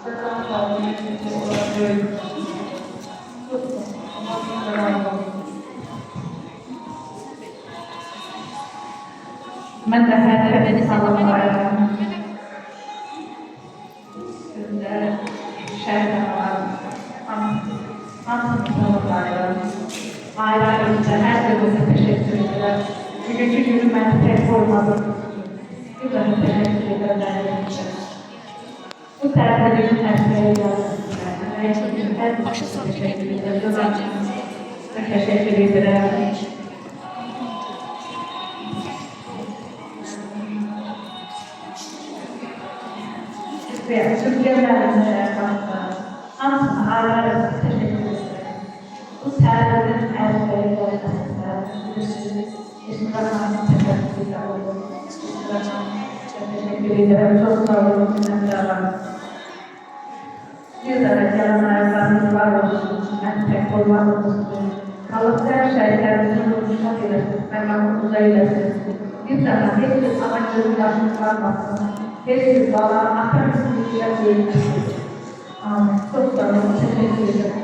Daha fazla yönetici olabilir. متى هذا صلى الله عليه وسلم شهد Ailemizde herkese teşekkür ederim. Bugünkü günü ben tek olmadım. Güzel teşekkür ederim. Bu tarafa günün herkese geldim. Herkese teşekkür ederim. Teşekkür ederim. Ve Türkiye'den aslında ailemizde teşekkür ederim. Bu sergilerin herkese teşekkür ederim. Çok sağ olun. Bir daha gelen ayaklarınız var olsun. Ben tek olmak olsun. Kalıp her şeylerimizin konuşmak eylesin. Mevlamımıza eylesin. Bir daha hiçbir amacımız yaşımız varmasın. Hiçbir bala atamızın içine koyulmasın. Amin. Çok sağ olun. Teşekkür ederim.